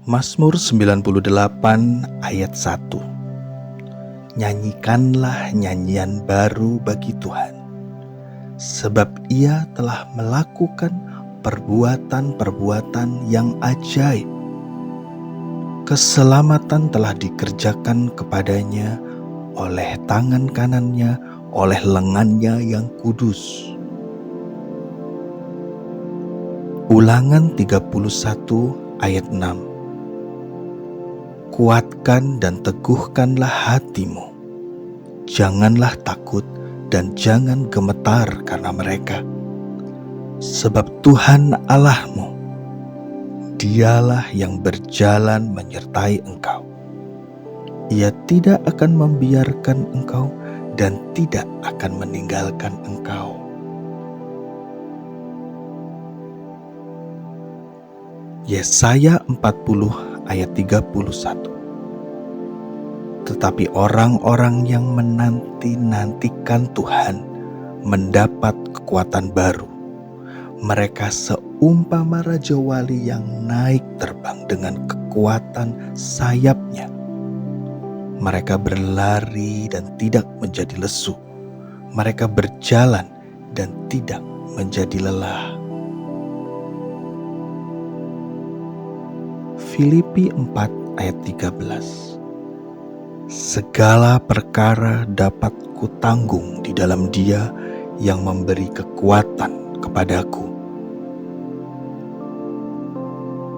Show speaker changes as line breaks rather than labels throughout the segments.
Mazmur 98 ayat 1. Nyanyikanlah nyanyian baru bagi Tuhan, sebab Ia telah melakukan perbuatan-perbuatan yang ajaib. Keselamatan telah dikerjakan kepadanya oleh tangan kanannya, oleh lengannya yang kudus. Ulangan 31 ayat 6. Kuatkan dan teguhkanlah hatimu. Janganlah takut dan jangan gemetar karena mereka. Sebab Tuhan Allahmu, Dialah yang berjalan menyertai engkau. Ia tidak akan membiarkan engkau dan tidak akan meninggalkan engkau. Yesaya 40 ayat 31. Tetapi orang-orang yang menanti-nantikan Tuhan mendapat kekuatan baru. Mereka seumpama raja wali yang naik terbang dengan kekuatan sayapnya. Mereka berlari dan tidak menjadi lesu. Mereka berjalan dan tidak menjadi lelah. Filipi 4 ayat 13. Segala perkara dapat kutanggung di dalam Dia yang memberi kekuatan kepadaku.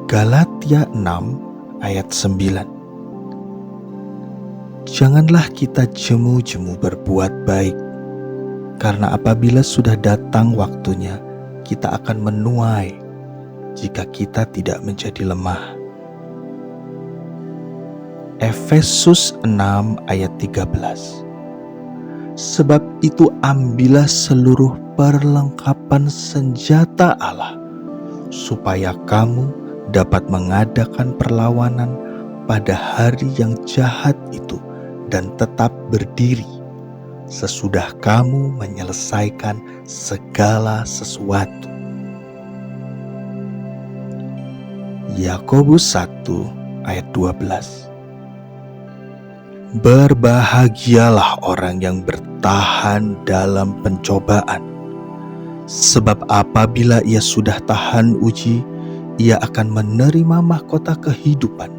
Galatia 6 ayat 9. Janganlah kita jemu-jemu berbuat baik, karena apabila sudah datang waktunya, kita akan menuai jika kita tidak menjadi lemah. Efesus 6 ayat 13. Sebab itu ambillah seluruh perlengkapan senjata Allah, supaya kamu dapat mengadakan perlawanan pada hari yang jahat itu dan tetap berdiri sesudah kamu menyelesaikan segala sesuatu. Yakobus 1 ayat 12. Berbahagialah orang yang bertahan dalam pencobaan, sebab apabila ia sudah tahan uji, ia akan menerima mahkota kehidupan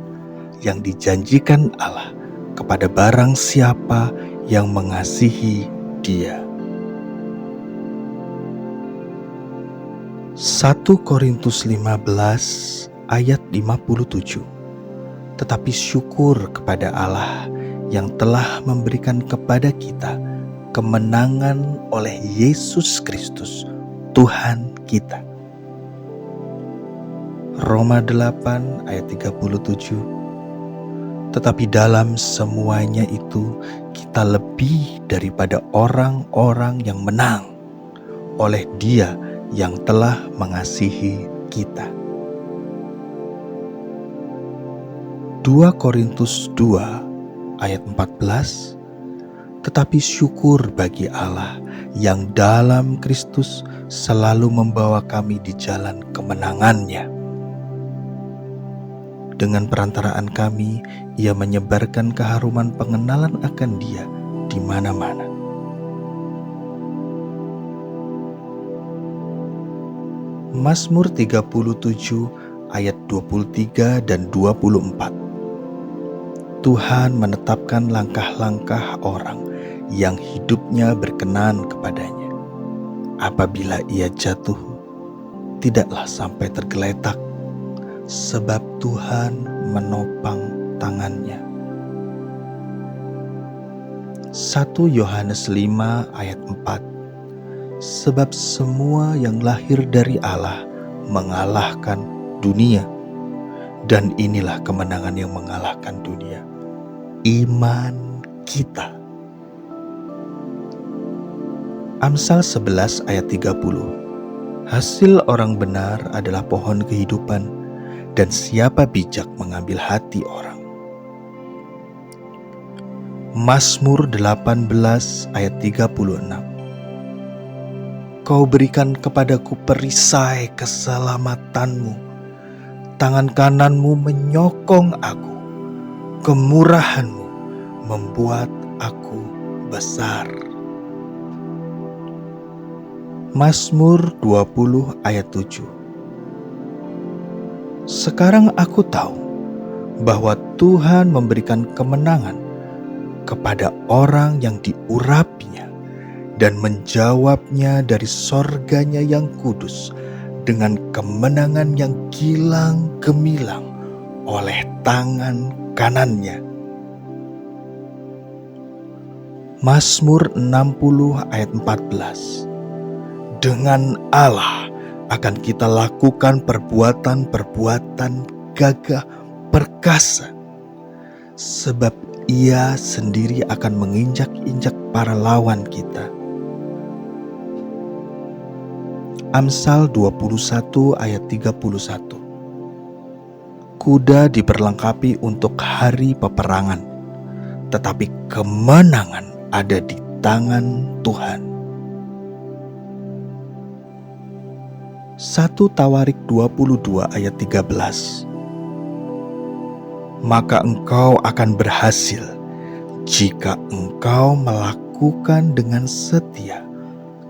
yang dijanjikan Allah kepada barang siapa yang mengasihi Dia. 1 Korintus 15 ayat 57. Tetapi syukur kepada Allah yang telah memberikan kepada kita kemenangan oleh Yesus Kristus, Tuhan kita. Roma 8 ayat 37. Tetapi dalam semuanya itu kita lebih daripada orang-orang yang menang oleh Dia yang telah mengasihi kita. 2 Korintus 2 ayat 14. Tetapi syukur bagi Allah yang dalam Kristus selalu membawa kami di jalan kemenangan-Nya. Dengan perantaraan kami, Ia menyebarkan keharuman pengenalan akan Dia di mana-mana. Mazmur 37 ayat 23 dan 24. Tuhan menetapkan langkah-langkah orang yang hidupnya berkenan kepadanya. Apabila ia jatuh, tidaklah sampai tergeletak, sebab Tuhan menopang tangannya. 1 Yohanes 5 ayat 4. Sebab semua yang lahir dari Allah mengalahkan dunia, dan inilah kemenangan yang mengalahkan dunia, iman kita. Amsal 11 ayat 30. Hasil orang benar adalah pohon kehidupan, dan siapa bijak mengambil hati orang. Mazmur 18 ayat 36. Kau berikan kepadaku perisai keselamatanmu, Tangan kananmu menyokong aku, kemurahanmu membuat aku besar. Mazmur 20 ayat 7. Sekarang aku tahu bahwa Tuhan memberikan kemenangan kepada orang yang diurapinya dan menjawabnya dari sorganya yang kudus dengan kemenangan yang gilang gemilang oleh tangan kanannya. Mazmur 60 ayat 14. Dengan Allah akan kita lakukan perbuatan-perbuatan gagah perkasa, sebab Ia sendiri akan menginjak-injak para lawan kita. Amsal 21 ayat 31. Kuda diperlengkapi untuk hari peperangan, tetapi kemenangan ada di tangan Tuhan. 1 Tawarik 22 ayat 13. Maka engkau akan berhasil jika engkau melakukan dengan setia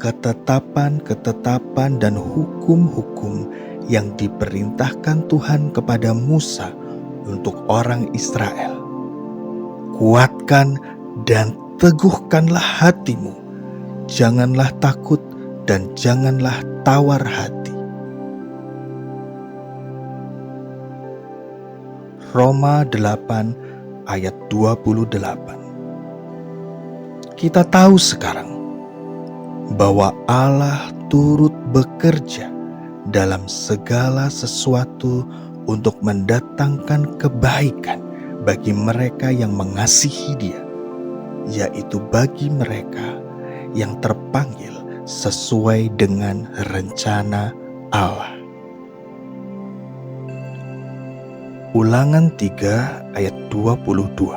ketetapan-ketetapan dan hukum-hukum yang diperintahkan Tuhan kepada Musa untuk orang Israel. Kuatkan dan teguhkanlah hatimu, janganlah takut dan janganlah tawar hati. Roma 8 ayat 28. Kita tahu sekarang bahwa Allah turut bekerja dalam segala sesuatu untuk mendatangkan kebaikan bagi mereka yang mengasihi Dia, yaitu bagi mereka yang terpanggil sesuai dengan rencana Allah. Ulangan 3 ayat 22.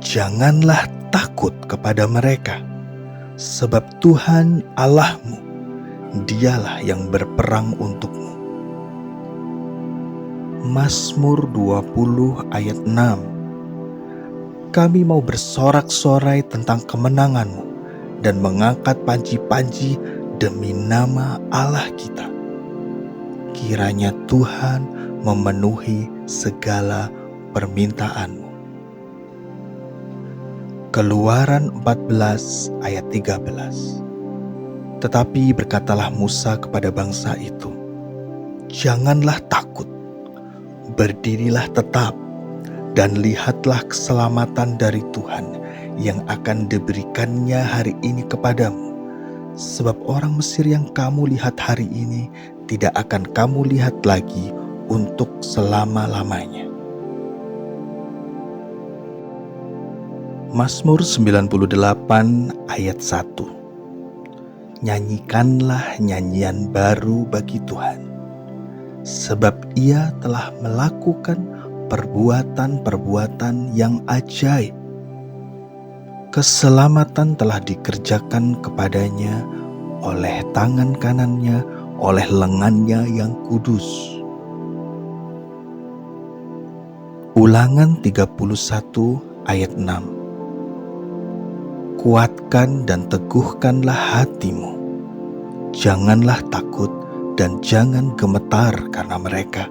Janganlah takut kepada mereka, sebab Tuhan Allahmu, Dialah yang berperang untukmu. Mazmur 20 ayat 6. Kami mau bersorak-sorai tentang kemenanganmu dan mengangkat panji-panji demi nama Allah kita. Kiranya Tuhan memenuhi segala permintaanmu. Keluaran 14 ayat 13. Tetapi berkatalah Musa kepada bangsa itu, janganlah takut, berdirilah tetap, dan lihatlah keselamatan dari Tuhan yang akan diberikannya hari ini kepadamu. Sebab orang Mesir yang kamu lihat hari ini tidak akan kamu lihat lagi untuk selama-lamanya. Mazmur 98 ayat 1. Nyanyikanlah nyanyian baru bagi Tuhan, sebab Ia telah melakukan perbuatan-perbuatan yang ajaib. Keselamatan telah dikerjakan kepadanya oleh tangan kanannya, oleh lengannya yang kudus. Ulangan 31 ayat 6. Kuatkan dan teguhkanlah hatimu, janganlah takut dan jangan gemetar karena mereka.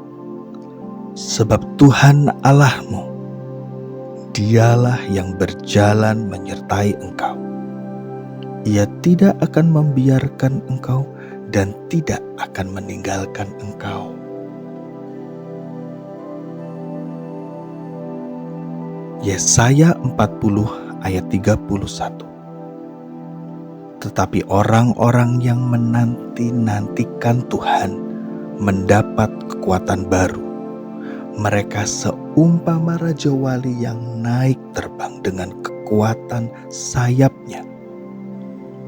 Sebab Tuhan Allahmu, Dialah yang berjalan menyertai engkau. Ia tidak akan membiarkan engkau dan tidak akan meninggalkan engkau. Yesaya 40 ayat 31. Tetapi orang-orang yang menanti-nantikan Tuhan mendapat kekuatan baru. Mereka seumpama raja wali yang naik terbang dengan kekuatan sayapnya.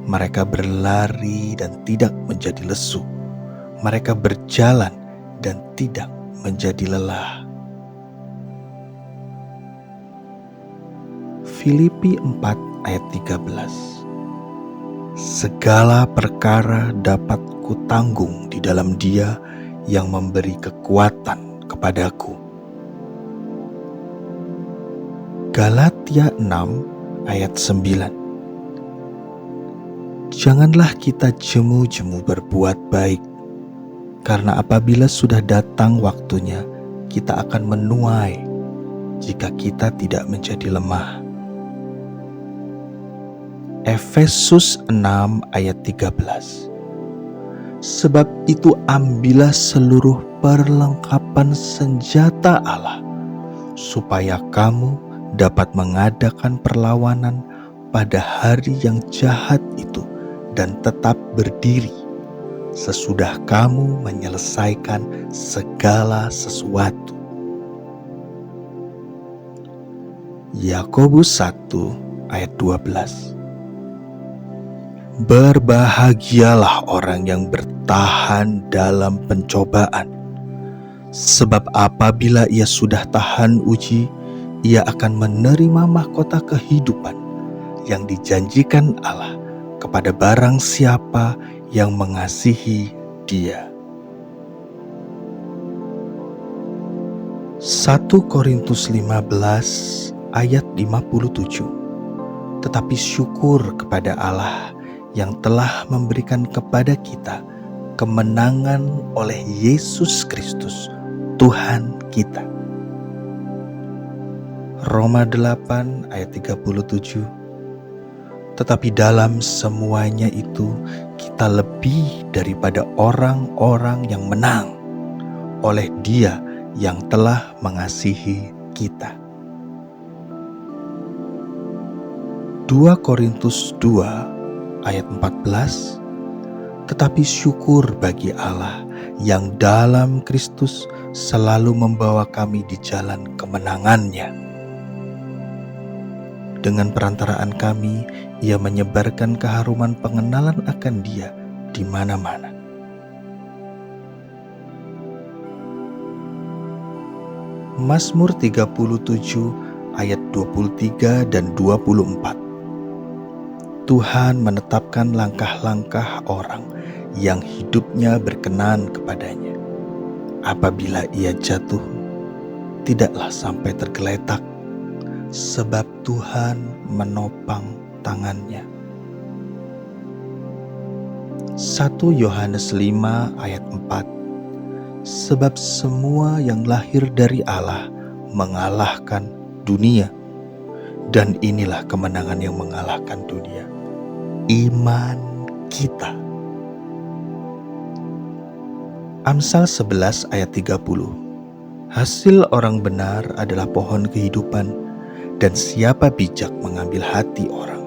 Mereka berlari dan tidak menjadi lesu. Mereka berjalan dan tidak menjadi lelah. Filipi 4 ayat 13. Segala perkara dapat kutanggung di dalam Dia yang memberi kekuatan kepadaku. Galatia 6 ayat 9. Janganlah kita jemu-jemu berbuat baik, karena apabila sudah datang waktunya, kita akan menuai jika kita tidak menjadi lemah. Efesus 6 ayat 13. Sebab itu ambillah seluruh perlengkapan senjata Allah, supaya kamu dapat mengadakan perlawanan pada hari yang jahat itu dan tetap berdiri sesudah kamu menyelesaikan segala sesuatu. Yakobus 1 ayat 12. Berbahagialah orang yang bertahan dalam pencobaan, sebab apabila ia sudah tahan uji, ia akan menerima mahkota kehidupan yang dijanjikan Allah kepada barang siapa yang mengasihi Dia. 1 Korintus 15 ayat 57. Tetapi syukur kepada Allah yang telah memberikan kepada kita kemenangan oleh Yesus Kristus, Tuhan kita. Roma 8 ayat 37. Tetapi dalam semuanya itu kita lebih daripada orang-orang yang menang oleh Dia yang telah mengasihi kita. 2 Korintus 2 ayat 14. Tetapi syukur bagi Allah yang dalam Kristus selalu membawa kami di jalan kemenangan-Nya. Dengan perantaraan kami, Ia menyebarkan keharuman pengenalan akan Dia di mana-mana. Mazmur 37 ayat 23 dan 24. Tuhan menetapkan langkah-langkah orang yang hidupnya berkenan kepadanya. Apabila ia jatuh, tidaklah sampai tergeletak, sebab Tuhan menopang tangannya. 1 Yohanes 5 ayat 4. Sebab semua yang lahir dari Allah mengalahkan dunia, dan inilah kemenangan yang mengalahkan dunia, iman kita. Amsal 11 ayat 30. Hasil orang benar adalah pohon kehidupan, dan siapa bijak mengambil hati orang.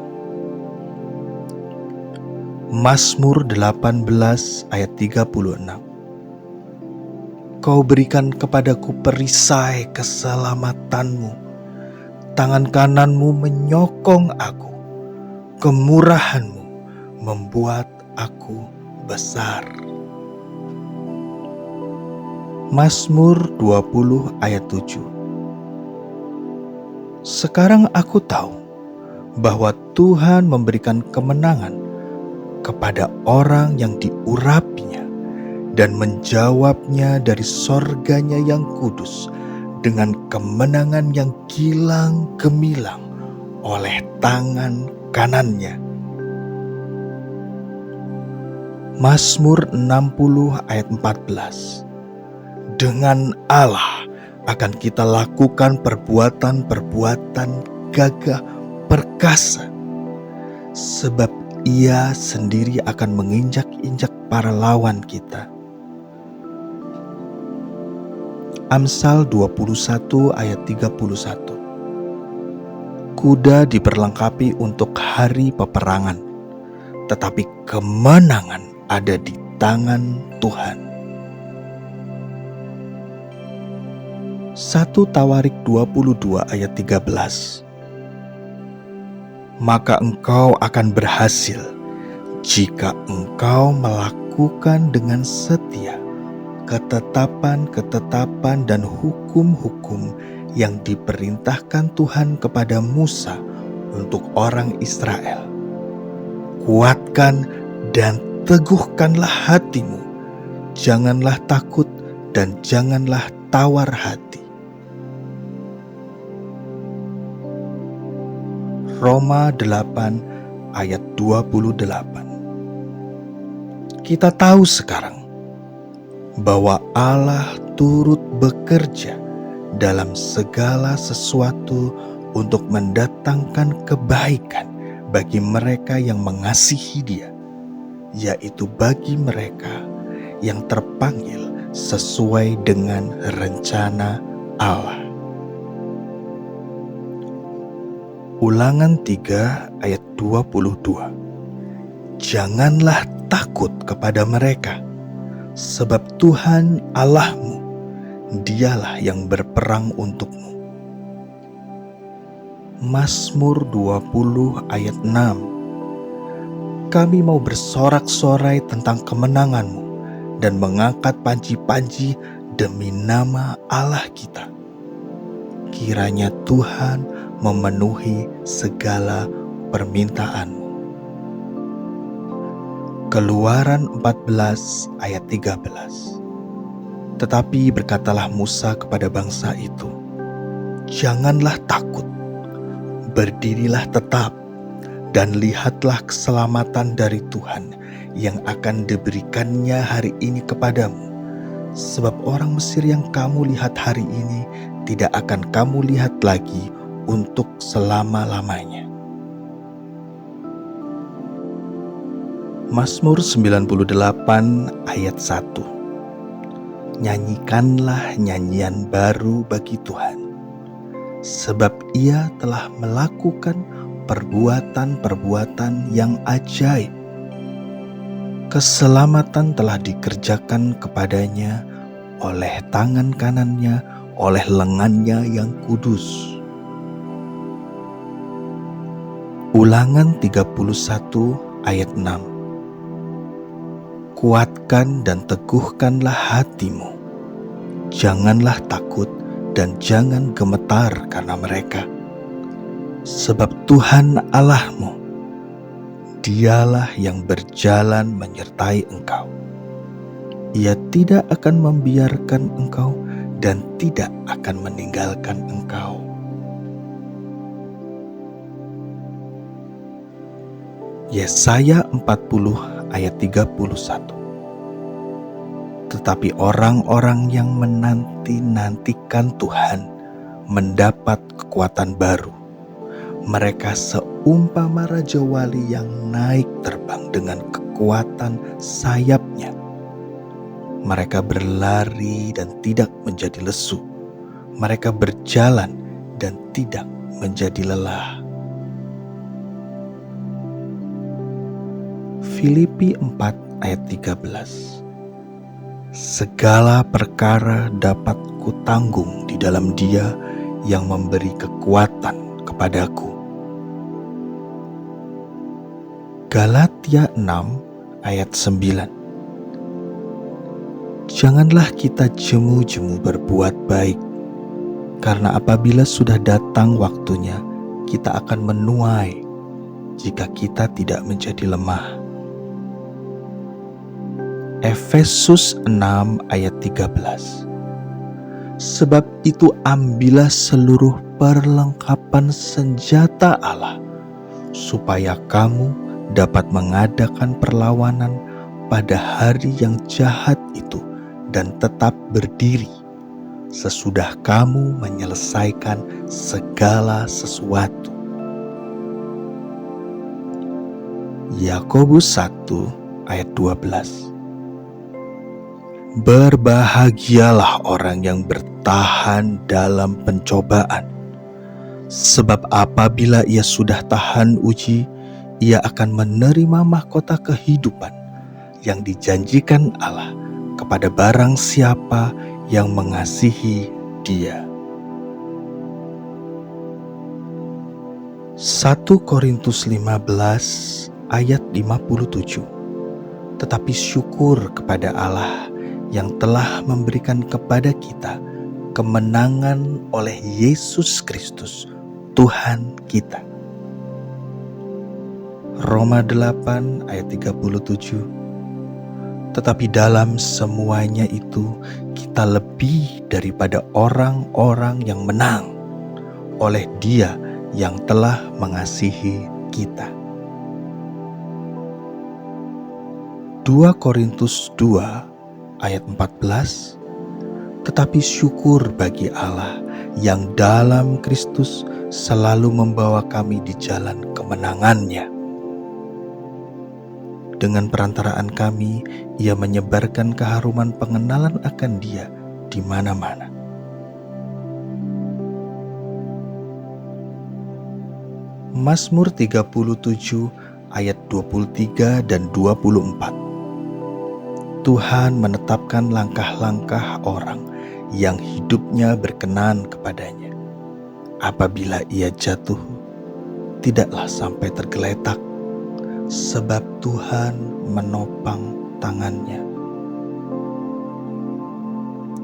Mazmur 18 ayat 36. Kau berikan kepadaku perisai keselamatanmu, tangan kananmu menyokong aku, kemurahanmu membuat aku besar. Mazmur 20 ayat 7. Sekarang aku tahu bahwa Tuhan memberikan kemenangan kepada orang yang diurapinya dan menjawabnya dari sorganya yang kudus dengan kemenangan yang gilang gemilang oleh tangan kanannya. Mazmur 60 ayat 14. Dengan Allah akan kita lakukan perbuatan-perbuatan gagah perkasa, sebab Ia sendiri akan menginjak-injak para lawan kita. Amsal 21 ayat 31. Kuda diperlengkapi untuk hari peperangan, tetapi kemenangan ada di tangan Tuhan. 1 Tawarik 22 ayat 13. Maka engkau akan berhasil jika engkau melakukan dengan setia ketetapan-ketetapan dan hukum-hukum yang diperintahkan Tuhan kepada Musa untuk orang Israel. Kuatkan dan teguhkanlah hatimu, janganlah takut dan janganlah tawar hati. Roma 8 ayat 28. Kita tahu sekarang bahwa Allah turut bekerja dalam segala sesuatu untuk mendatangkan kebaikan bagi mereka yang mengasihi Dia, yaitu bagi mereka yang terpanggil sesuai dengan rencana Allah. Ulangan 3 ayat 22. Janganlah takut kepada mereka, sebab Tuhan Allahmu, Dialah yang berperang untukmu. Mazmur 20 ayat 6. Kami mau bersorak-sorai tentang kemenanganmu dan mengangkat panji-panji demi nama Allah kita. Kiranya Tuhan memenuhi segala permintaanmu. Keluaran 14 ayat 13. Tetapi berkatalah Musa kepada bangsa itu, janganlah takut, berdirilah tetap, dan lihatlah keselamatan dari Tuhan yang akan diberikannya hari ini kepadamu. Sebab orang Mesir yang kamu lihat hari ini tidak akan kamu lihat lagi untuk selama-lamanya. Mazmur 98 ayat 1. Nyanyikanlah nyanyian baru bagi Tuhan, sebab Ia telah melakukan perbuatan-perbuatan yang ajaib. Keselamatan telah dikerjakan kepadanya oleh tangan kanannya, oleh lengannya yang kudus. Ulangan 31 ayat 6. Kuatkan dan teguhkanlah hatimu. Janganlah takut dan jangan gemetar karena mereka. Sebab Tuhan Allahmu, Dialah yang berjalan menyertai engkau. Ia tidak akan membiarkan engkau dan tidak akan meninggalkan engkau. Yesaya 40 ayat 31. Tetapi orang-orang yang menanti-nantikan Tuhan mendapat kekuatan baru. Mereka seumpama raja wali yang naik terbang dengan kekuatan sayapnya. Mereka berlari dan tidak menjadi lesu. Mereka berjalan dan tidak menjadi lelah. Filipi 4 ayat 13. Segala perkara dapat kutanggung di dalam Dia yang memberi kekuatan kepadaku. Galatia 6 ayat 9. Janganlah kita jemu-jemu berbuat baik, karena apabila sudah datang waktunya, kita akan menuai jika kita tidak menjadi lemah. Efesus 6 ayat 13. Sebab itu ambillah seluruh perlengkapan senjata Allah, supaya kamu dapat mengadakan perlawanan pada hari yang jahat itu dan tetap berdiri sesudah kamu menyelesaikan segala sesuatu. Yakobus 1 ayat 12. Berbahagialah orang yang bertahan dalam pencobaan, sebab apabila ia sudah tahan uji, ia akan menerima mahkota kehidupan yang dijanjikan Allah kepada barang siapa yang mengasihi Dia. 1 Korintus 15 ayat 57. Tetapi syukur kepada Allah yang telah memberikan kepada kita kemenangan oleh Yesus Kristus, Tuhan kita. Roma 8 ayat 37. Tetapi dalam semuanya itu, kita lebih daripada orang-orang yang menang oleh Dia yang telah mengasihi kita. 2 Korintus 2 ayat 14. Tetapi syukur bagi Allah yang dalam Kristus selalu membawa kami di jalan kemenangan-Nya. Dengan perantaraan kami, Ia menyebarkan keharuman pengenalan akan Dia di mana-mana. Mazmur 37 ayat 23 dan 24. Tuhan menetapkan langkah-langkah orang yang hidupnya berkenan kepadanya. Apabila ia jatuh, tidaklah sampai tergeletak, sebab Tuhan menopang tangannya.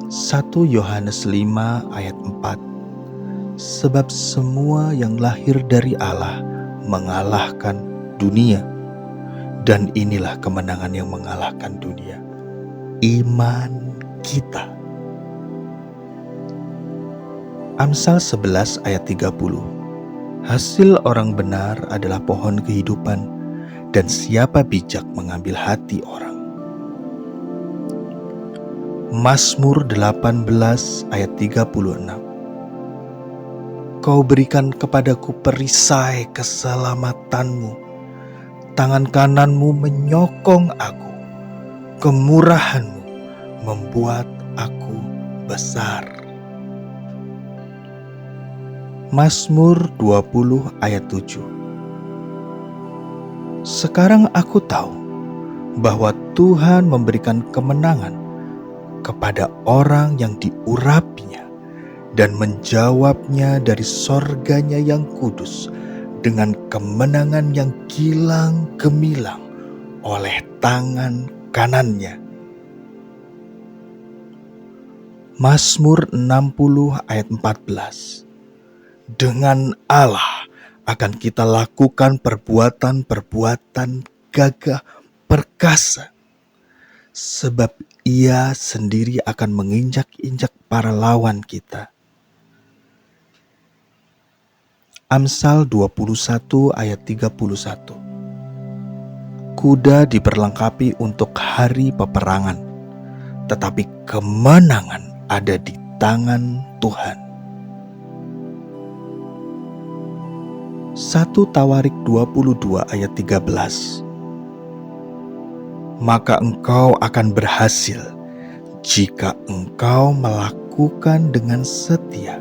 1 Yohanes 5 ayat 4. Sebab semua yang lahir dari Allah mengalahkan dunia, dan inilah kemenangan yang mengalahkan dunia, iman kita. Amsal 11 ayat 30. Hasil orang benar adalah pohon kehidupan, dan siapa bijak mengambil hati orang. Mazmur 18 ayat 36. Kau berikan kepadaku perisai keselamatanmu, tangan kananmu menyokong aku, kemurahanmu membuat aku besar. Mazmur 20 ayat 7. Sekarang aku tahu bahwa Tuhan memberikan kemenangan kepada orang yang diurapinya dan menjawabnya dari sorganya yang kudus dengan kemenangan yang gilang gemilang oleh tangan kanannya. Mazmur 60 ayat 14. Dengan Allah akan kita lakukan perbuatan-perbuatan gagah perkasa, sebab Ia sendiri akan menginjak-injak para lawan kita. Amsal 21 ayat 31. Kuda diperlengkapi untuk hari peperangan, tetapi kemenangan ada di tangan Tuhan. 1 Tawarik 22 ayat 13. Maka engkau akan berhasil jika engkau melakukan dengan setia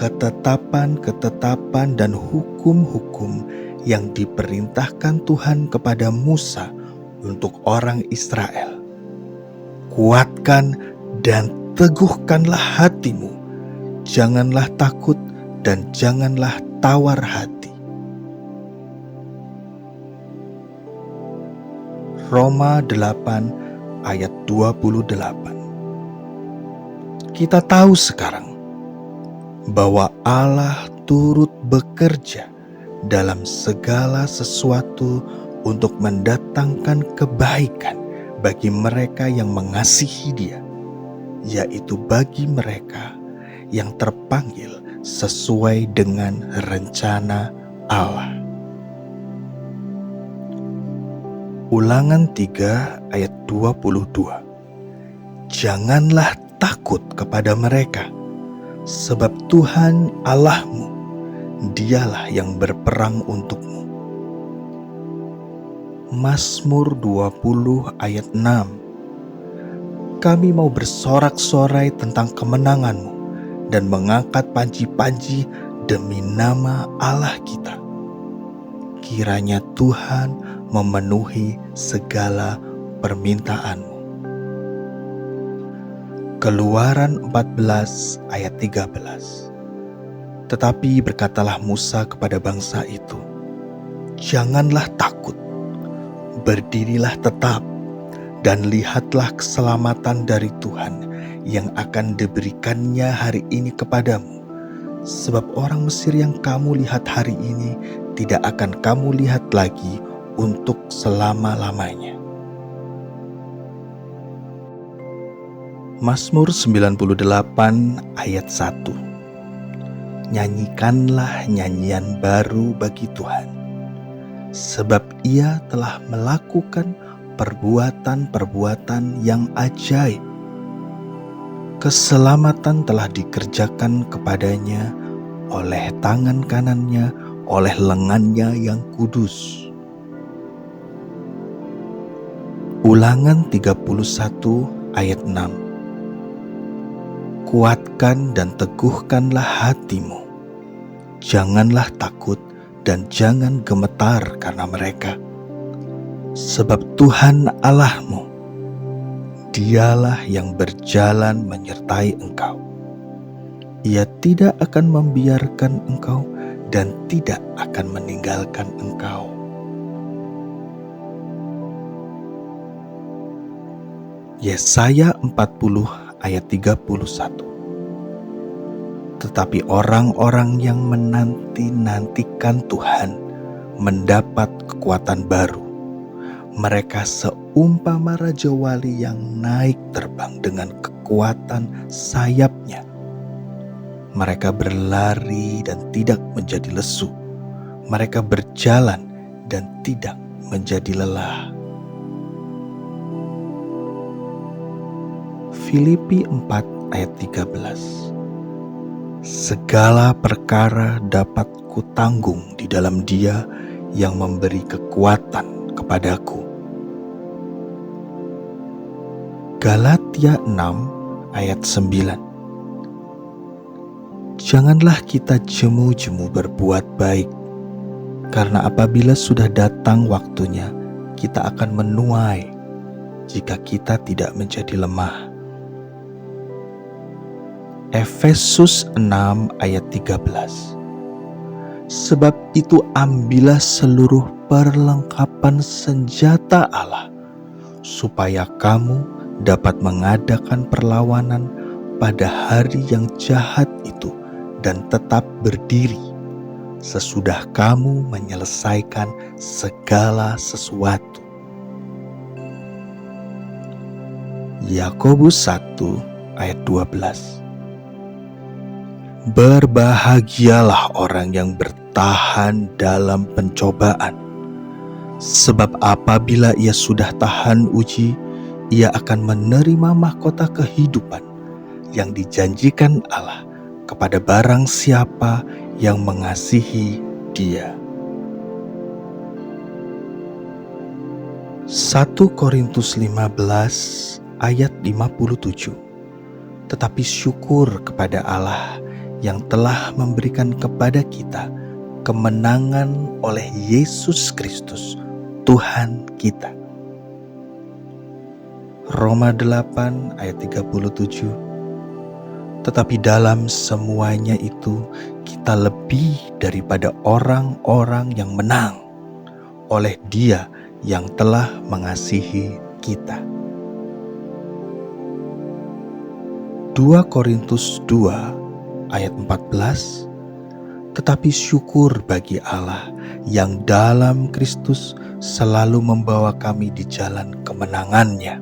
ketetapan-ketetapan dan hukum-hukum yang diperintahkan Tuhan kepada Musa untuk orang Israel. Kuatkan dan teguhkanlah hatimu, janganlah takut dan janganlah tawar hati. Roma 8 ayat 28. Kita tahu sekarang bahwa Allah turut bekerja dalam segala sesuatu untuk mendatangkan kebaikan bagi mereka yang mengasihi Dia, yaitu bagi mereka yang terpanggil sesuai dengan rencana Allah. Ulangan 3 ayat 22. Janganlah takut kepada mereka, sebab Tuhan Allahmu, Dialah yang berperang untukmu. Mazmur 20 ayat 6. Kami mau bersorak-sorai tentang kemenangan-Mu dan mengangkat panji-panji demi nama Allah kita. Kiranya Tuhan memenuhi segala permintaan-Mu. Keluaran 14 ayat 13. Tetapi berkatalah Musa kepada bangsa itu, janganlah takut, berdirilah tetap, dan lihatlah keselamatan dari Tuhan yang akan diberikannya hari ini kepadamu. Sebab orang Mesir yang kamu lihat hari ini tidak akan kamu lihat lagi untuk selama-lamanya. Mazmur 98 ayat 1. Nyanyikanlah nyanyian baru bagi Tuhan, sebab Ia telah melakukan perbuatan-perbuatan yang ajaib. Keselamatan telah dikerjakan kepadanya oleh tangan kanannya, oleh lengannya yang kudus. Ulangan 31 ayat 6. Kuatkan dan teguhkanlah hatimu. Janganlah takut dan jangan gemetar karena mereka. Sebab Tuhan Allahmu, Dialah yang berjalan menyertai engkau. Ia tidak akan membiarkan engkau dan tidak akan meninggalkan engkau. Yesaya 40 ayat 31. Tetapi orang-orang yang menanti-nantikan Tuhan mendapat kekuatan baru. Mereka seumpama raja wali yang naik terbang dengan kekuatan sayapnya. Mereka berlari dan tidak menjadi lesu. Mereka berjalan dan tidak menjadi lelah. Filipi 4 ayat 13. Segala perkara dapat kutanggung di dalam Dia yang memberi kekuatan kepadaku. Galatia 6 ayat 9. Janganlah kita jemu-jemu berbuat baik, karena apabila sudah datang waktunya, kita akan menuai jika kita tidak menjadi lemah. Efesus 6 ayat 13. Sebab itu ambillah seluruh perlengkapan senjata Allah, supaya kamu dapat mengadakan perlawanan pada hari yang jahat itu dan tetap berdiri sesudah kamu menyelesaikan segala sesuatu. Yakobus 1 ayat 12. Berbahagialah orang yang bertahan dalam pencobaan, sebab apabila ia sudah tahan uji, ia akan menerima mahkota kehidupan yang dijanjikan Allah kepada barang siapa yang mengasihi Dia. 1 Korintus 15 ayat 57. Tetapi syukur kepada Allah yang telah memberikan kepada kita kemenangan oleh Yesus Kristus, Tuhan kita. Roma 8 ayat 37. Tetapi dalam semuanya itu kita lebih daripada orang-orang yang menang oleh Dia yang telah mengasihi kita. 2 Korintus 2 ayat 14. Tetapi syukur bagi Allah yang dalam Kristus selalu membawa kami di jalan kemenangan-Nya.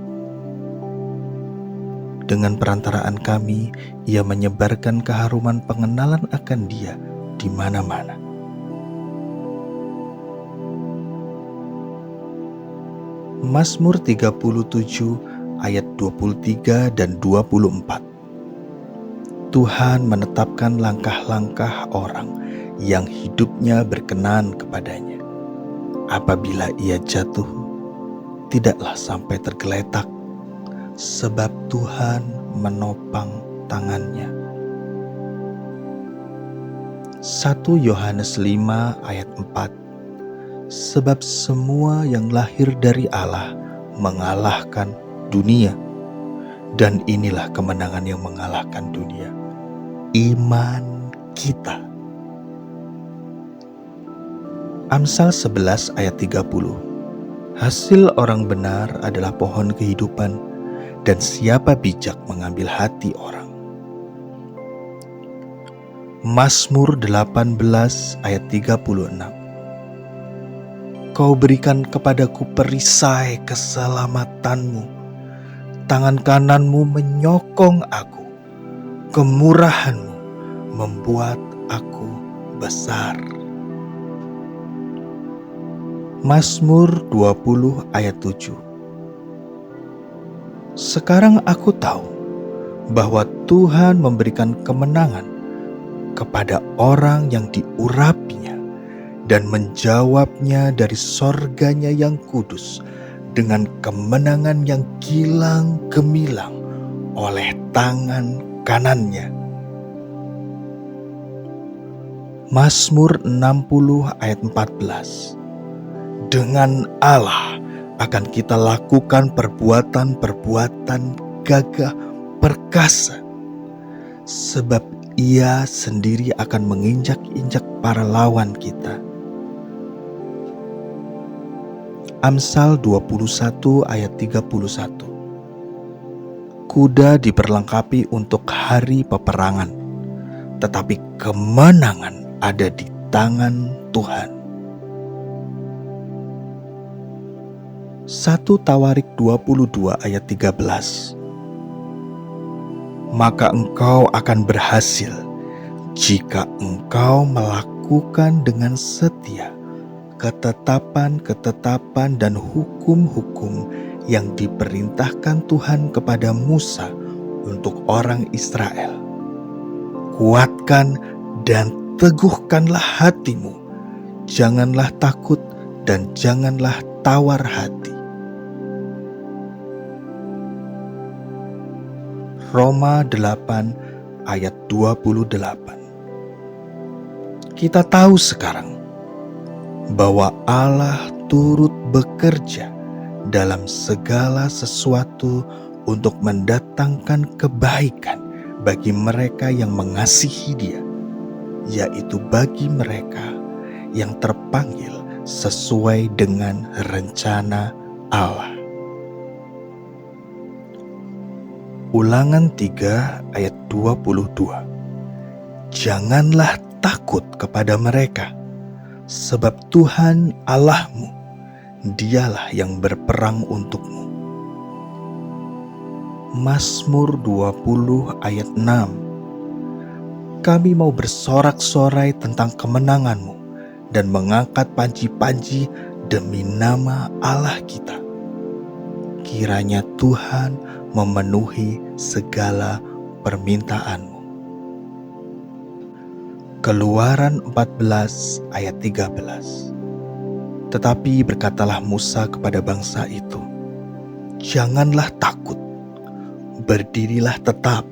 Dengan perantaraan kami, Ia menyebarkan keharuman pengenalan akan Dia di mana-mana. Mazmur 37 ayat 23 dan 24. Tuhan menetapkan langkah-langkah orang yang hidupnya berkenan kepadanya. Apabila ia jatuh, tidaklah sampai tergeletak, sebab Tuhan menopang tangannya. 1 Yohanes 5 ayat 4. Sebab semua yang lahir dari Allah mengalahkan dunia, dan inilah kemenangan yang mengalahkan dunia, iman kita. Amsal 11 ayat 30. Hasil orang benar adalah pohon kehidupan, dan siapa bijak mengambil hati orang. Mazmur 18 ayat 36. Kau berikan kepadaku perisai keselamatanmu, Tangan kananmu menyokong aku. Kemurahanmu membuat aku besar. Mazmur 20 ayat 7. Sekarang aku tahu bahwa Tuhan memberikan kemenangan kepada orang yang diurapinya dan menjawabnya dari sorganya yang kudus dengan kemenangan yang gilang gemilang oleh tangan kanannya. Mazmur 60 ayat 14. Dengan Allah akan kita lakukan perbuatan-perbuatan gagah perkasa, sebab Ia sendiri akan menginjak-injak para lawan kita. Amsal 21 ayat 31. Kuda diperlengkapi untuk hari peperangan, tetapi kemenangan ada di tangan Tuhan. 1 Tawarik 22 ayat 13. Maka engkau akan berhasil jika engkau melakukan dengan setia ketetapan-ketetapan dan hukum-hukum yang diperintahkan Tuhan kepada Musa untuk orang Israel. Kuatkan dan teguhkanlah hatimu, janganlah takut dan janganlah tawar hati. Roma 8 ayat 28. Kita tahu sekarang bahwa Allah turut bekerja dalam segala sesuatu untuk mendatangkan kebaikan bagi mereka yang mengasihi Dia, yaitu bagi mereka yang terpanggil sesuai dengan rencana Allah. Ulangan 3 ayat 22. Janganlah takut kepada mereka, sebab Tuhan Allahmu, Dialah yang berperang untukmu. Mazmur 20 ayat 6. Kami mau bersorak-sorai tentang kemenanganmu dan mengangkat panji-panji demi nama Allah kita. Kiranya Tuhan memenuhi segala permintaanmu. Keluaran 14 ayat 13. Tetapi berkatalah Musa kepada bangsa itu, janganlah takut, berdirilah tetap,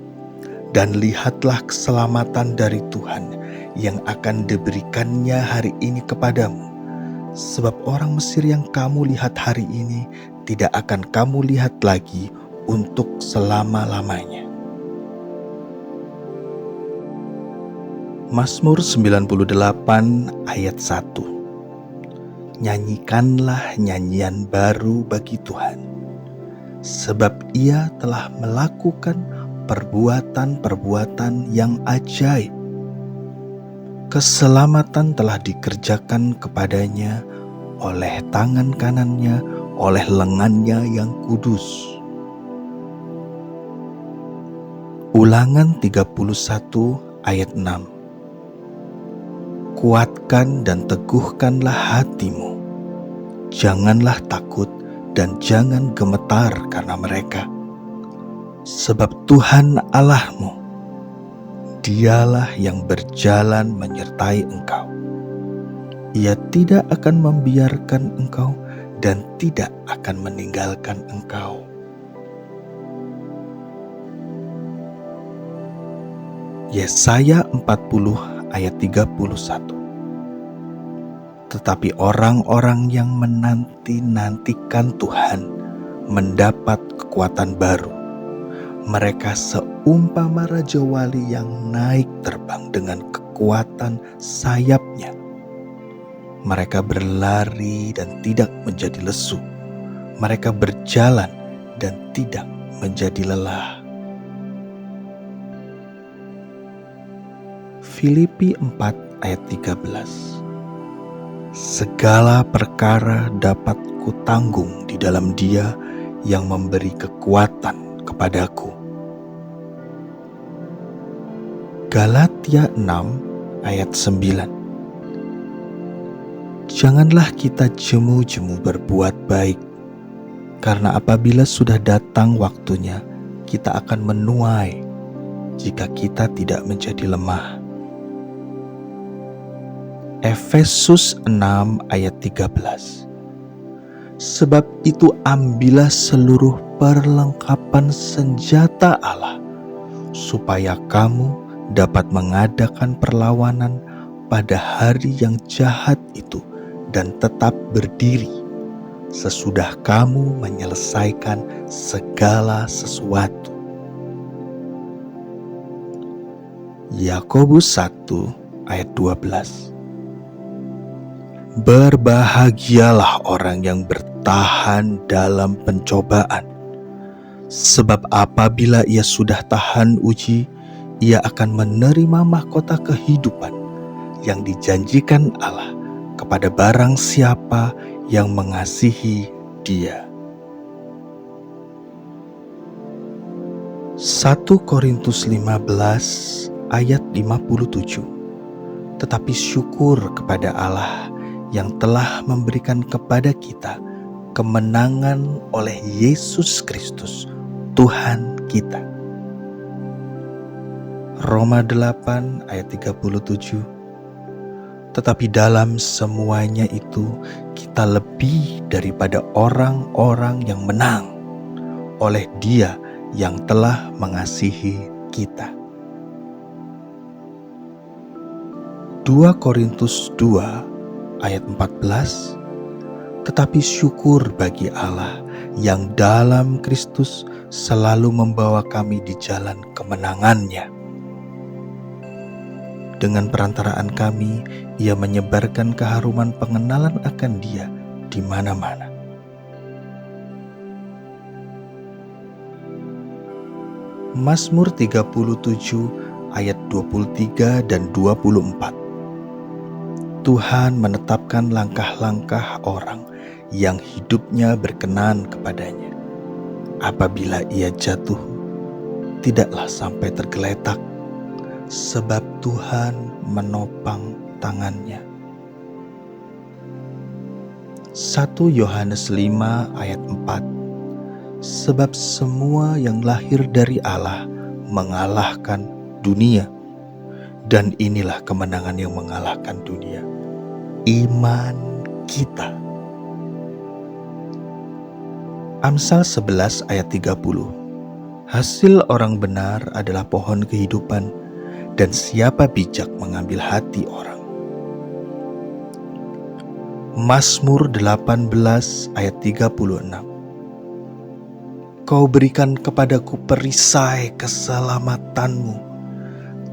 dan lihatlah keselamatan dari Tuhan yang akan diberikannya hari ini kepadamu. Sebab orang Mesir yang kamu lihat hari ini tidak akan kamu lihat lagi untuk selama-lamanya. Mazmur 98 ayat 1. Nyanyikanlah nyanyian baru bagi Tuhan, sebab Ia telah melakukan perbuatan-perbuatan yang ajaib. Keselamatan telah dikerjakan kepadanya oleh tangan kanannya, oleh lengannya yang kudus. Ulangan 31 ayat 6. Kuatkan dan teguhkanlah hatimu, janganlah takut dan jangan gemetar karena mereka. Sebab Tuhan Allahmu, Dialah yang berjalan menyertai engkau. Ia tidak akan membiarkan engkau dan tidak akan meninggalkan engkau. Yesaya 40 ayat 31. Tetapi orang-orang yang menanti-nantikan Tuhan mendapat kekuatan baru. Mereka seumpama raja wali yang naik terbang dengan kekuatan sayapnya. Mereka berlari dan tidak menjadi lesu. Mereka berjalan dan tidak menjadi lelah. Filipi 4 ayat 13. Segala perkara dapat kutanggung di dalam Dia yang memberi kekuatan kepadaku. Galatia 6 ayat 9. Janganlah kita jemu-jemu berbuat baik, karena apabila sudah datang waktunya, kita akan menuai jika kita tidak menjadi lemah. Efesus 6 ayat 13. Sebab itu ambillah seluruh perlengkapan senjata Allah, supaya kamu dapat mengadakan perlawanan pada hari yang jahat itu dan tetap berdiri sesudah kamu menyelesaikan segala sesuatu. Yakobus 1 ayat 12. Berbahagialah orang yang bertahan dalam pencobaan, sebab apabila ia sudah tahan uji, ia akan menerima mahkota kehidupan yang dijanjikan Allah kepada barang siapa yang mengasihi Dia. 1 Korintus 15 ayat 57. Tetapi syukur kepada Allah yang telah memberikan kepada kita kemenangan oleh Yesus Kristus, Tuhan kita. Roma 8 ayat 37. Tetapi dalam semuanya itu kita lebih daripada orang-orang yang menang oleh Dia yang telah mengasihi kita. 2 Korintus 2 ayat 14. Tetapi syukur bagi Allah yang dalam Kristus selalu membawa kami di jalan kemenangan-Nya. Dengan perantaraan kami, Ia menyebarkan keharuman pengenalan akan Dia di mana-mana. Mazmur 37 ayat 23 dan 24. Tuhan menetapkan langkah-langkah orang yang hidupnya berkenan kepadanya. Apabila ia jatuh, tidaklah sampai tergeletak, sebab Tuhan menopang tangannya. 1 Yohanes 5 ayat 4. Sebab semua yang lahir dari Allah mengalahkan dunia, dan inilah kemenangan yang mengalahkan dunia, iman kita. Amsal 11 ayat 30. Hasil orang benar adalah pohon kehidupan, dan siapa bijak mengambil hati orang. Mazmur 18 ayat 36. Kau berikan kepadaku perisai keselamatanmu,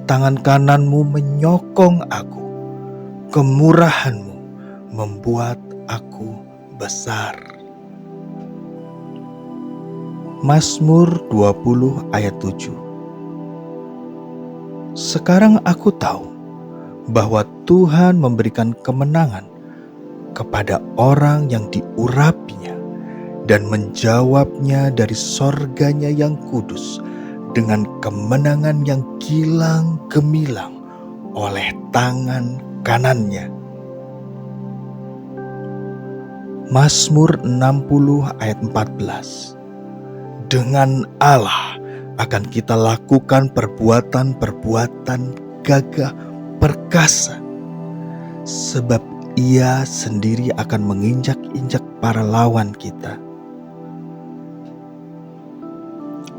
tangan kananmu menyokong aku, kemurahanmu membuat aku besar. Mazmur 20 ayat 7. Sekarang aku tahu bahwa Tuhan memberikan kemenangan kepada orang yang diurapinya dan menjawabnya dari sorganya yang kudus dengan kemenangan yang gilang gemilang oleh tangan kanannya. Mazmur 60 ayat 14. Dengan Allah akan kita lakukan perbuatan-perbuatan gagah perkasa, sebab Ia sendiri akan menginjak-injak para lawan kita.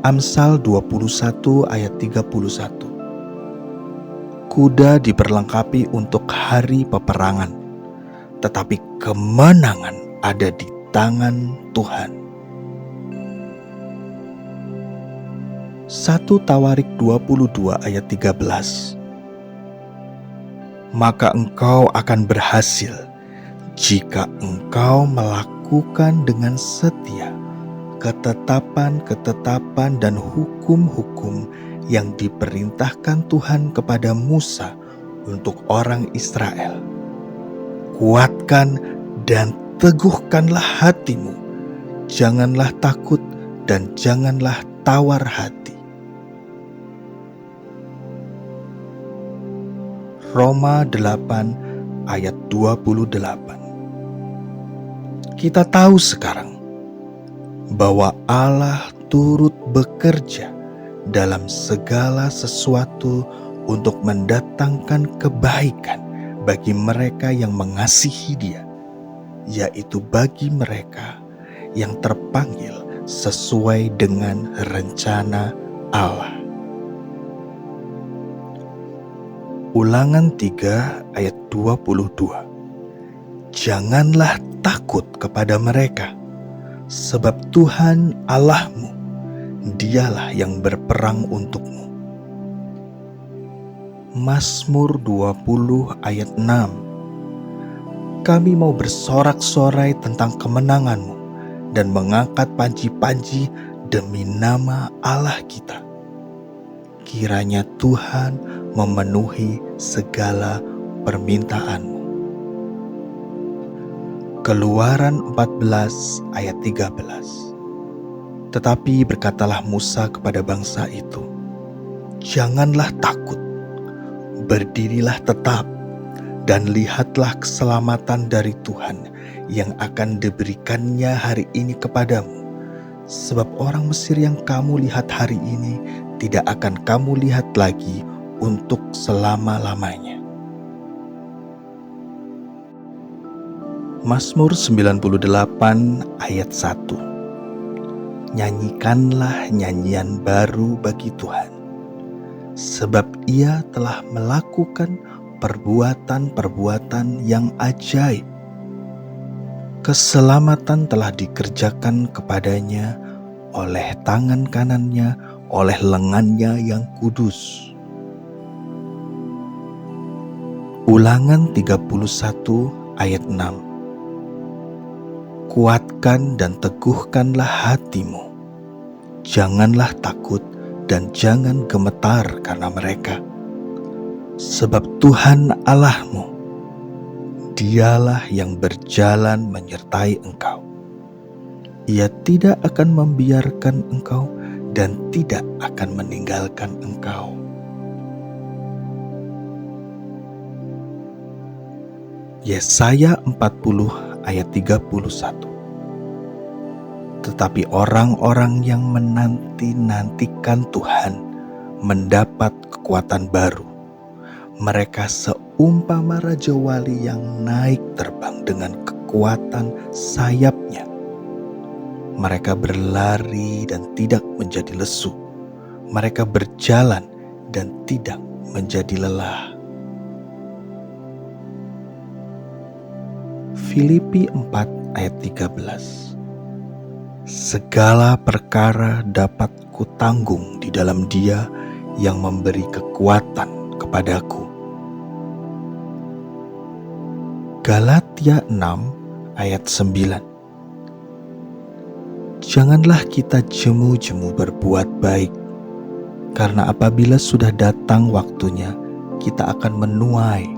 Amsal 21 ayat 31. Kuda diperlengkapi untuk hari peperangan, tetapi kemenangan ada di tangan Tuhan. 1 Tawarik 22 ayat 13. Maka engkau akan berhasil jika engkau melakukan dengan setia ketetapan-ketetapan dan hukum-hukum yang diperintahkan Tuhan kepada Musa untuk orang Israel. Kuatkan dan teguhkanlah hatimu, janganlah takut dan janganlah tawar hati. Roma 8 ayat 28. Kita tahu sekarang bahwa Allah turut bekerja dalam segala sesuatu untuk mendatangkan kebaikan bagi mereka yang mengasihi Dia, yaitu bagi mereka yang terpanggil sesuai dengan rencana Allah. Ulangan 3 ayat 22. Janganlah takut kepada mereka, sebab Tuhan Allahmu, Dialah yang berperang untukmu. Mazmur 20 ayat 6. Kami mau bersorak-sorai tentang kemenangan-Mu dan mengangkat panji-panji demi nama Allah kita. Kiranya Tuhan memenuhi segala permintaan-Mu. Keluaran 14 ayat 13. Tetapi berkatalah Musa kepada bangsa itu, janganlah takut, berdirilah tetap, dan lihatlah keselamatan dari Tuhan yang akan diberikannya hari ini kepadamu. Sebab orang Mesir yang kamu lihat hari ini tidak akan kamu lihat lagi untuk selama-lamanya. Mazmur 98 ayat 1. Nyanyikanlah nyanyian baru bagi Tuhan, sebab Ia telah melakukan perbuatan-perbuatan yang ajaib. Keselamatan telah dikerjakan kepadanya oleh tangan kanannya, oleh lengannya yang kudus. Ulangan 31 ayat 6. Kuatkan dan teguhkanlah hatimu. Janganlah takut dan jangan gemetar karena mereka. Sebab Tuhan Allahmu, Dialah yang berjalan menyertai engkau. Ia tidak akan membiarkan engkau dan tidak akan meninggalkan engkau. Yesaya 40 ayat 31. Tetapi orang-orang yang menanti-nantikan Tuhan mendapat kekuatan baru. Mereka seumpama raja wali yang naik terbang dengan kekuatan sayapnya. Mereka berlari dan tidak menjadi lesu. Mereka berjalan dan tidak menjadi lelah. Filipi 4 ayat 13. Segala perkara dapat kutanggung di dalam Dia yang memberi kekuatan kepadaku. Galatia 6 ayat 9. Janganlah kita jemu-jemu berbuat baik, karena apabila sudah datang waktunya, kita akan menuai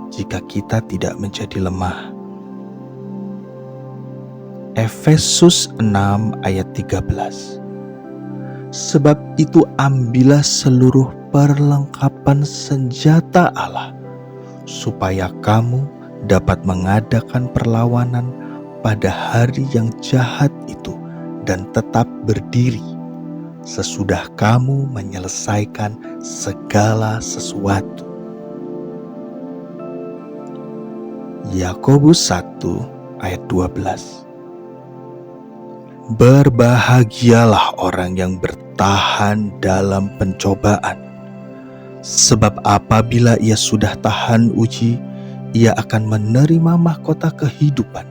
jika kita tidak menjadi lemah. Efesus 6 ayat 13. Sebab itu ambillah seluruh perlengkapan senjata Allah, supaya kamu dapat mengadakan perlawanan pada hari yang jahat itu dan tetap berdiri sesudah kamu menyelesaikan segala sesuatu. Yakobus 1 ayat 12. Berbahagialah orang yang bertahan dalam pencobaan, sebab apabila ia sudah tahan uji, ia akan menerima mahkota kehidupan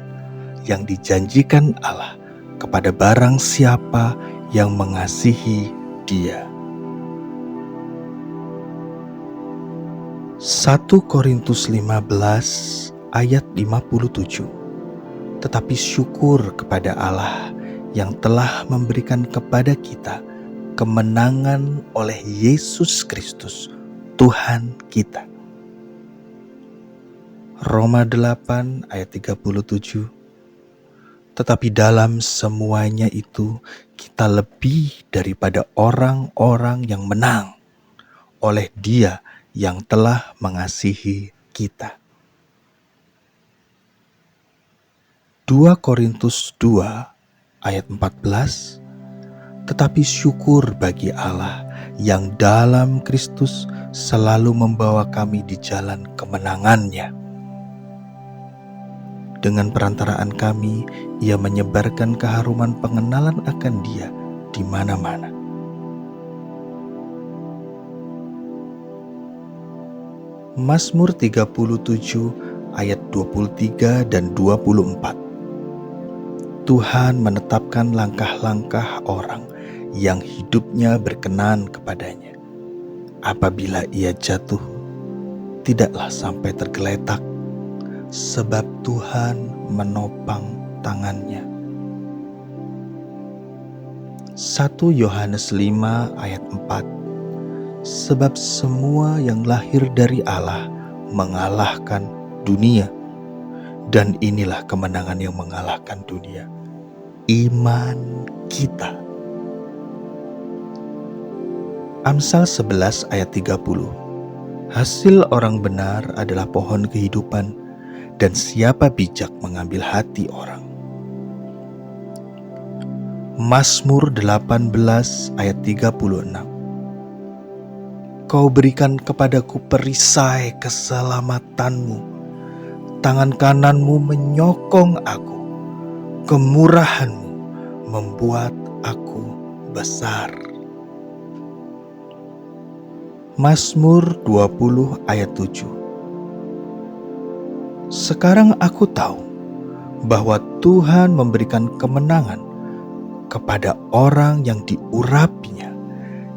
yang dijanjikan Allah kepada barang siapa yang mengasihi Dia. 1 Korintus 15 ayat 57. Tetapi syukur kepada Allah yang telah memberikan kepada kita kemenangan oleh Yesus Kristus, Tuhan kita. Roma 8 ayat 37. Tetapi dalam semuanya itu, kita lebih daripada orang-orang yang menang oleh Dia yang telah mengasihi kita. 2 Korintus 2 ayat 14. Tetapi syukur bagi Allah yang dalam Kristus selalu membawa kami di jalan kemenangan-Nya. Dengan perantaraan kami, Ia menyebarkan keharuman pengenalan akan Dia di mana-mana. Mazmur 37 ayat 23 dan 24. Tuhan menetapkan langkah-langkah orang yang hidupnya berkenan kepadanya. Apabila ia jatuh, tidaklah sampai tergeletak, sebab Tuhan menopang tangannya. 1 Yohanes 5 ayat 4. Sebab semua yang lahir dari Allah mengalahkan dunia, dan inilah kemenangan yang mengalahkan dunia, iman kita. Amsal 11 ayat 30. Hasil orang benar adalah pohon kehidupan, dan siapa bijak mengambil hati orang. Mazmur 18 ayat 36. Kau berikan kepadaku perisai keselamatanmu, tangan kananmu menyokong aku, kemurahanmu membuat aku besar. Mazmur 20 ayat 7. Sekarang aku tahu bahwa Tuhan memberikan kemenangan kepada orang yang diurapinya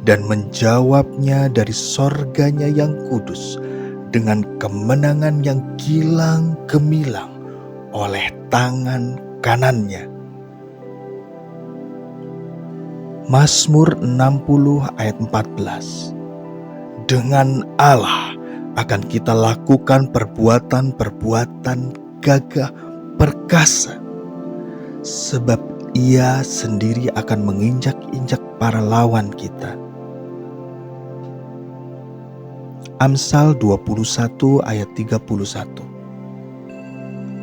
dan menjawabnya dari sorganya yang kudus dengan kemenangan yang gilang gemilang oleh tangan kanannya. Mazmur 60 ayat 14. Dengan Allah akan kita lakukan perbuatan-perbuatan gagah perkasa, sebab Ia sendiri akan menginjak-injak para lawan kita. Amsal 21 ayat 31.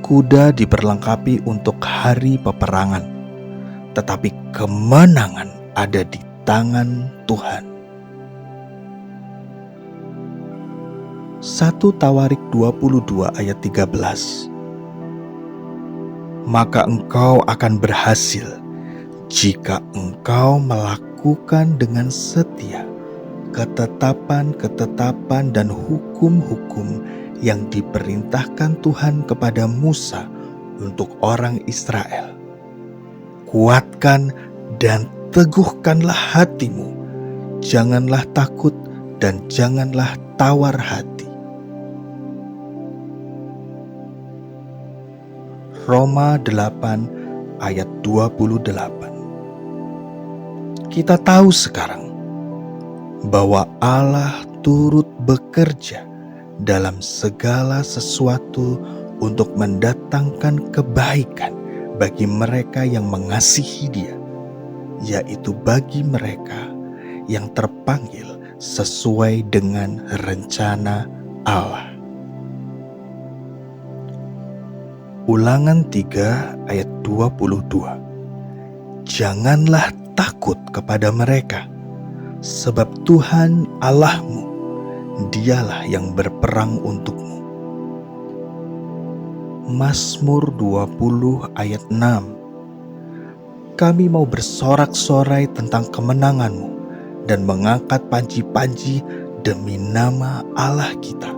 Kuda diperlengkapi untuk hari peperangan, tetapi kemenangan ada di tangan Tuhan. 1 Tawarik 22 ayat 13. Maka engkau akan berhasil jika engkau melakukan dengan setia ketetapan-ketetapan dan hukum-hukum yang diperintahkan Tuhan kepada Musa untuk orang Israel. Kuatkan dan teguhkanlah hatimu, janganlah takut dan janganlah tawar hati. Roma 8 ayat 28. Kita tahu sekarang bahwa Allah turut bekerja dalam segala sesuatu untuk mendatangkan kebaikan bagi mereka yang mengasihi Dia, yaitu bagi mereka yang terpanggil sesuai dengan rencana Allah. Ulangan 3 ayat 22. Janganlah takut kepada mereka, sebab Tuhan Allahmu, Dialah yang berperang untukmu. Mazmur 20 ayat 6. Kami mau bersorak-sorai tentang kemenanganmu dan mengangkat panji-panji demi nama Allah kita.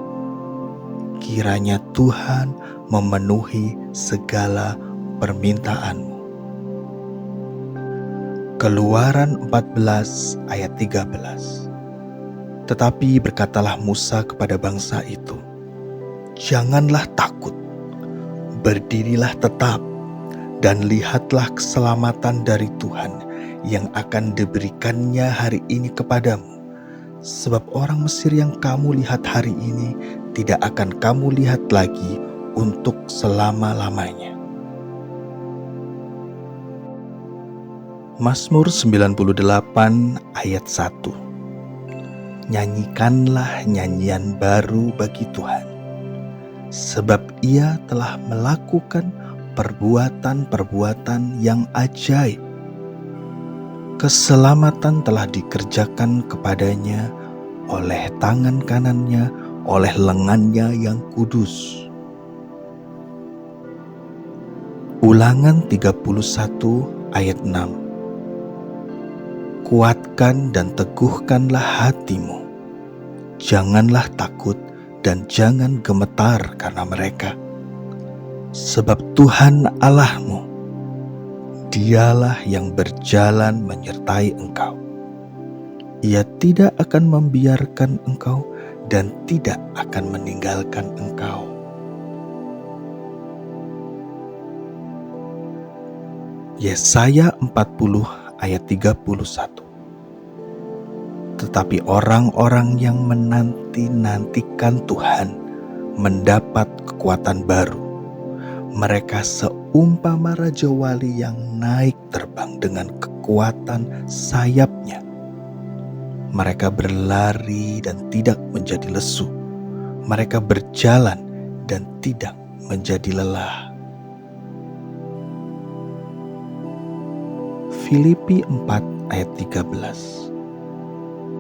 Kiranya Tuhan memenuhi segala permintaanmu. Keluaran 14 ayat 13. Tetapi berkatalah Musa kepada bangsa itu, janganlah takut, berdirilah tetap, dan lihatlah keselamatan dari Tuhan yang akan diberikannya hari ini kepadamu. Sebab orang Mesir yang kamu lihat hari ini tidak akan kamu lihat lagi untuk selama-lamanya. Mazmur 98 ayat 1. Nyanyikanlah nyanyian baru bagi Tuhan, sebab Ia telah melakukan perbuatan-perbuatan yang ajaib. Keselamatan telah dikerjakan kepadanya oleh tangan kanannya, oleh lengannya yang kudus. Ulangan 31 ayat 6. Kuatkan dan teguhkanlah hatimu. Janganlah takut dan jangan gemetar karena mereka. Sebab Tuhan Allahmu, Dialah yang berjalan menyertai engkau. Ia tidak akan membiarkan engkau dan tidak akan meninggalkan engkau. Yesaya 40 ayat 31. Tetapi orang-orang yang menanti-nantikan Tuhan mendapat kekuatan baru. Mereka seumpama raja wali yang naik terbang dengan kekuatan sayapnya. Mereka berlari dan tidak menjadi lesu. Mereka berjalan dan tidak menjadi lelah. Filipi 4 ayat 13.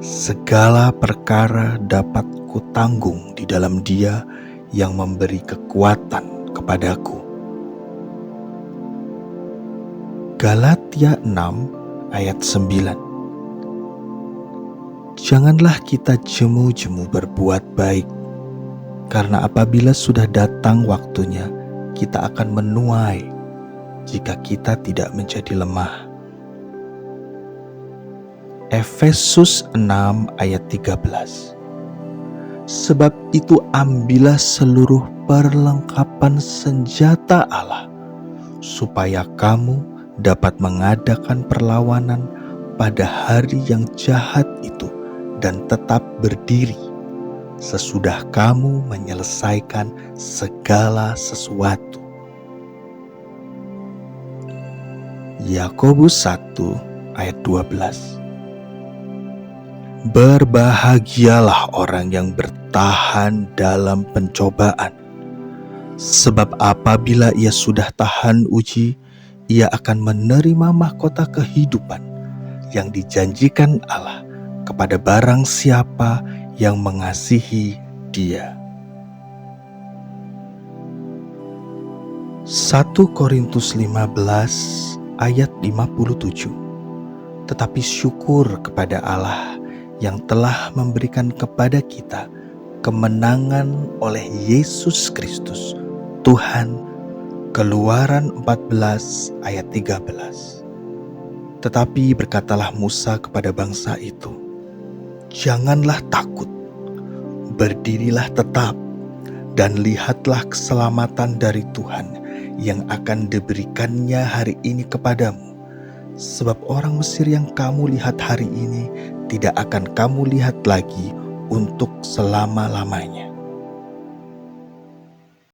Segala perkara dapat kutanggung di dalam Dia yang memberi kekuatan kepadaku. Galatia 6 ayat 9. Janganlah kita jemu-jemu berbuat baik, karena apabila sudah datang waktunya, kita akan menuai jika kita tidak menjadi lemah. Efesus 6 ayat 13. Sebab itu ambillah seluruh perlengkapan senjata Allah, supaya kamu dapat mengadakan perlawanan pada hari yang jahat itu dan tetap berdiri sesudah kamu menyelesaikan segala sesuatu. Yakobus 1 ayat 12. Berbahagialah orang yang bertahan dalam pencobaan, sebab apabila ia sudah tahan uji, ia akan menerima mahkota kehidupan yang dijanjikan Allah kepada barang siapa yang mengasihi Dia. 1 Korintus 15 ayat 57. Tetapi syukur kepada Allah yang telah memberikan kepada kita kemenangan oleh Yesus Kristus, Tuhan. Keluaran 14 ayat 13. Tetapi berkatalah Musa kepada bangsa itu, janganlah takut, berdirilah tetap, dan lihatlah keselamatan dari Tuhan yang akan diberikannya hari ini kepadamu. Sebab orang Mesir yang kamu lihat hari ini tidak akan kamu lihat lagi untuk selama-lamanya.